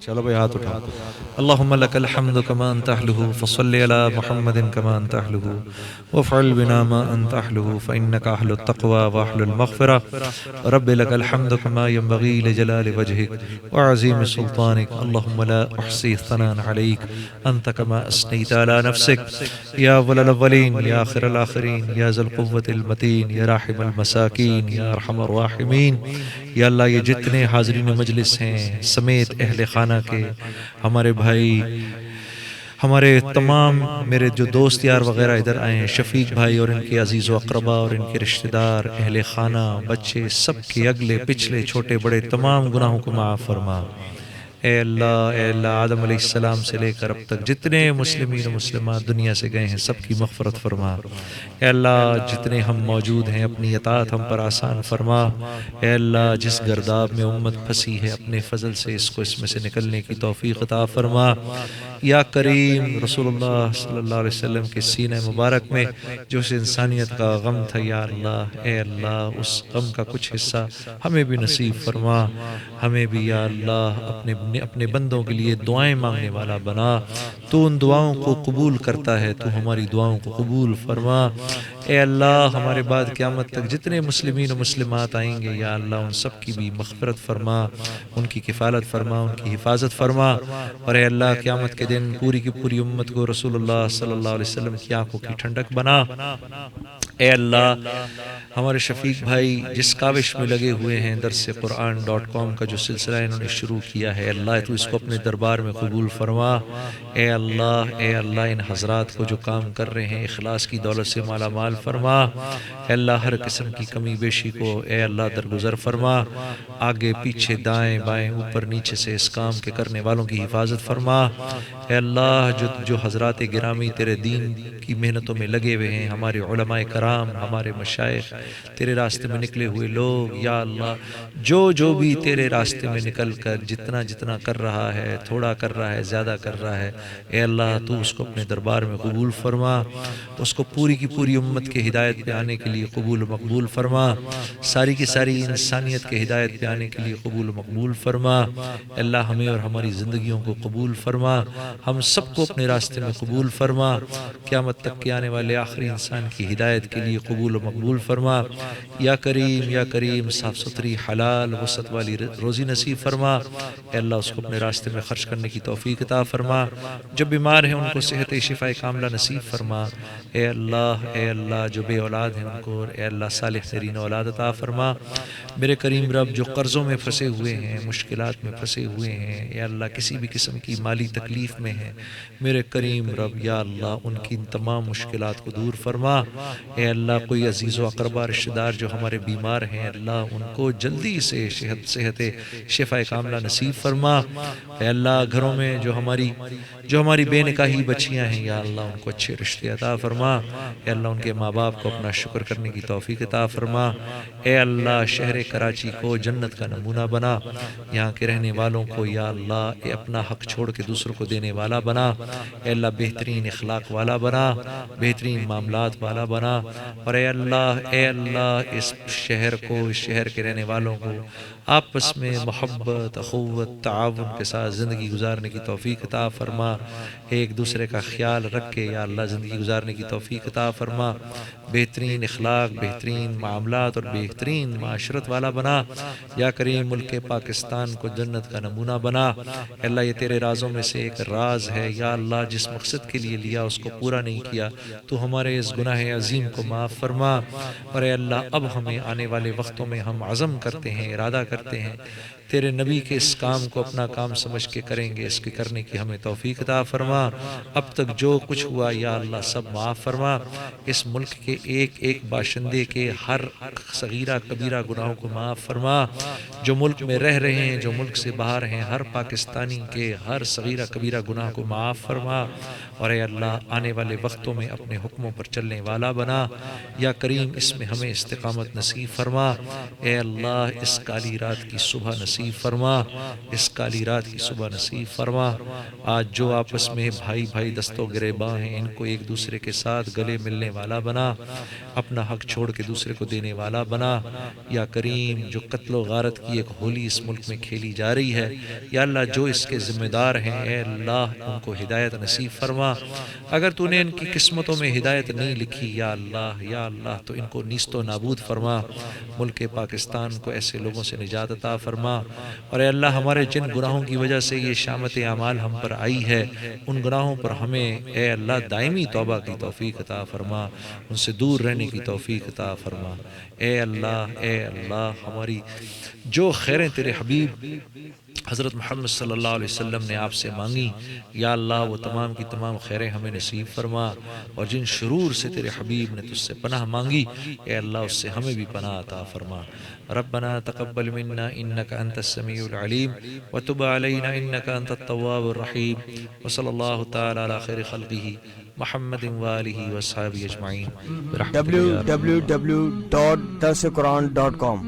چلو بھائی ہاتھ اٹھا. اللہم لک الحمد کما انت اہلہ فصل علی محمد کما انت اہلہ وافعل بنا ما انت اہلہ فانک اہل التقوی واہل المغفرہ. رب لک الحمد کما ينبغی لجلال وجہک وعظیم سلطانک. اللہم لا احصی ثناء علیک انت کما اثنیت علی نفسک یا اول الاولین یا آخر الاخرین یا ذا القوة المتین یا راحم المساکین یا ارحم الراحمین. یا اللہ یہ جتنے حاضرین مجلس ہیں سمیت اہل خانہ کے، ہمارے بھائی، ہمارے تمام میرے جو دوست یار وغیرہ ادھر آئے ہیں، شفیق بھائی اور ان کے عزیز و اقربا اور ان کے رشتہ دار، اہل خانہ، بچے، سب کے اگلے پچھلے چھوٹے بڑے تمام گناہوں کو معاف فرما. اے اللہ آدم علیہ السلام سے لے کر اب تک جتنے مسلمین و مسلمات دنیا سے گئے ہیں سب کی مغفرت فرما. اے اللہ جتنے ہم موجود ہیں اپنی اطاعت ہم پر آسان فرما. اے اللہ جس گرداب میں امت پھنسی ہے اپنے فضل سے اس میں سے نکلنے کی توفیق عطا فرما. یا کریم رسول اللہ صلی اللہ علیہ وسلم کے سینہ مبارک میں جو اس انسانیت کا غم تھا، یا اللہ اے اللہ اس غم کا کچھ حصہ ہمیں بھی نصیب فرما. ہمیں بھی یا اللہ اپنے بندوں کے لیے دعائیں مانگنے والا بنا. تو ان دعاؤں کو قبول کرتا ہے، تو ہماری دعاؤں کو قبول فرما. اے اللہ ہمارے بعد قیامت تک جتنے مسلمین و مسلمات آئیں گے یا اللہ ان سب کی بھی مغفرت فرما، ان کی کفالت فرما، ان کی حفاظت فرما. اور اے اللہ قیامت کے دن پوری کی پوری امت کو رسول اللہ صلی اللہ علیہ وسلم کی آنکھوں کی ٹھنڈک بنا. اے اللہ ہمارے شفیق بھائی جس کاوش میں لگے ہوئے ہیں درسقرآن.com کا جو سلسلہ انہوں نے شروع کیا ہے، اللہ تو اس کو اپنے دربار میں قبول فرما. اے اللہ ان حضرات کو جو کام کر رہے ہیں اخلاص کی دولت سے مالا مال فرما. اے اللہ ہر قسم کی کمی بیشی کو اے اللہ درگزر فرما. آگے پیچھے دائیں بائیں اوپر نیچے سے اس کام کے کرنے والوں کی حفاظت فرما. اے اللہ جو حضرات گرامی تیرے دین کی محنتوں میں لگے ہوئے ہیں، ہمارے علماء کرام، ہمارے مشائخ، تیرے راستے میں نکلے ہوئے لوگ، یا اللہ جو بھی تیرے راستے میں نکل کر جتنا کر رہا ہے، تھوڑا کر رہا ہے، زیادہ کر رہا ہے، اے اللہ تو اس کو اپنے دربار میں قبول فرما. اس کو پوری کی پوری امت کے ہدایت پہ آنے کے لیے قبول و مقبول فرما. ساری کی ساری انسانیت کے ہدایت پہ آنے کے لیے قبول و مقبول فرما. اے اللہ ہمیں اور ہماری زندگیوں کو قبول فرما. ہم سب کو اپنے راستے میں قبول فرما. قیامت تک کے آنے والے آخری انسان کی ہدایت کے لیے قبول و مقبول فرما. یا کریم صاف ستھری حلال وسط والی روزی نصیب فرما. اے اللہ اس کو اپنے راستے میں خرچ کرنے کی توفیق عطا فرما. جو بیمار ہیں ان کو صحت شفا کاملہ نصیب فرما. اے اللہ جو بے اولاد ہیں ان کو اے اللہ صالح ترین اولاد عطا فرما. میرے کریم رب جو قرضوں میں پھنسے ہوئے ہیں، مشکلات میں پھنسے ہوئے ہیں، اے اللہ کسی بھی قسم کی مالی تکلیف میں ہیں، میرے کریم رب یا اللہ ان کی ان تمام مشکلات کو دور فرما. اے اللہ کوئی عزیز و اقربا رشتہ دار جو ہمارے بیمار ہیں، اللہ ان کو جلدی سے صحت شفا کاملہ نصیب فرما. اے اللہ گھروں میں جو ہماری بے نکاحی بچیاں ہیں، یا اللہ ان کو اچھے رشتے عطا فرما. اے اللہ ان کے ماں باپ کو اپنا شکر کرنے کی توفیق عطا فرما. اے اللہ شہر کراچی کو جنت کا نمونہ بنا. یہاں کے رہنے والوں کو یا اللہ اے اپنا حق چھوڑ کے دوسروں کو دینے والا بنا. اے اللہ بہترین اخلاق والا بنا، بہترین معاملات والا بنا. اور اے اللہ اس شہر کو، اس شہر کے رہنے والوں کو آپس میں محبت، اخوت، تعاون کے ساتھ زندگی گزارنے کی توفیق عطا فرما. ایک دوسرے کا خیال رکھ کے یا اللہ زندگی گزارنے کی توفیق عطا فرما. بہترین اخلاق، بہترین معاملات اور بہترین معاشرت والا بنا. یا کریم ملک پاکستان کو جنت کا نمونہ بنا. اللہ یہ تیرے رازوں میں سے ایک راز ہے، یا اللہ جس مقصد کے لیے لیا اس کو پورا نہیں کیا، تو ہمارے اس گناہ عظیم کو معاف فرما. اور اے اللہ اب ہمیں آنے والے وقتوں میں ہم عزم کرتے ہیں، ارادہ کرتے ہیں تیرے نبی کے اس کام کو اپنا کام سمجھ کے کریں گے. اس کے کرنے کی ہمیں توفیق عطا فرما. اب تک جو کچھ ہوا یا اللہ سب معاف فرما. اس ملک کے ایک ایک باشندے کے ہر صغیرہ کبیرہ گناہوں کو معاف فرما. جو ملک میں رہ رہے ہیں، جو ملک سے باہر ہیں، ہر پاکستانی کے ہر صغیرہ کبیرہ گناہ کو معاف فرما. اور اے اللہ آنے والے وقتوں میں اپنے حکموں پر چلنے والا بنا. یا کریم اس میں ہمیں استقامت نصیب فرما. اے اللہ اس کالی رات کی صبح نصیب نصیب فرما، اس کالی رات کی صبح نصیب فرما۔ آج جو آپس میں بھائی بھائی دستوں گریباں ہیں، ان کو ایک دوسرے کے ساتھ گلے ملنے والا بنا، اپنا حق چھوڑ کے دوسرے کو دینے والا بنا۔ یا کریم، جو قتل و غارت کی ایک ہولی اس ملک میں کھیلی جا رہی ہے، یا اللہ جو اس کے ذمہ دار ہیں، اے اللہ ان کو ہدایت نصیب فرما۔ اگر تو نے ان کی قسمتوں میں ہدایت نہیں لکھی، یا اللہ تو ان کو نیست و نابود فرما۔ ملک پاکستان کو ایسے لوگوں سے نجات عطا فرما، اور اے اللہ ہمارے جن گناہوں کی وجہ سے یہ شامت اعمال ہم پر آئی ہے، ان گناہوں پر ہمیں اے اللہ دائمی توبہ کی توفیق عطا فرما، ان سے دور رہنے کی توفیق عطا فرما۔ اے اللہ ہماری جو خیریں تیرے حبیب حضرت محمد صلی اللہ علیہ وسلم نے آپ سے مانگی، یا اللہ وہ تمام کی تمام خیریں ہمیں نصیب فرما، اور جن شرور سے تیرے حبیب نے تجھ سے پناہ مانگی، اے اللہ اس سے ہمیں بھی پناہ عطا فرما۔ ربنا تقبل منا انك انت السميع العليم وتب علينا انك انت التواب الرحيم، وصلى الله تعالى على خير خلقه محمد وآله واصحابه اجمعين برحمتك يا رب۔ www.darsulquran.com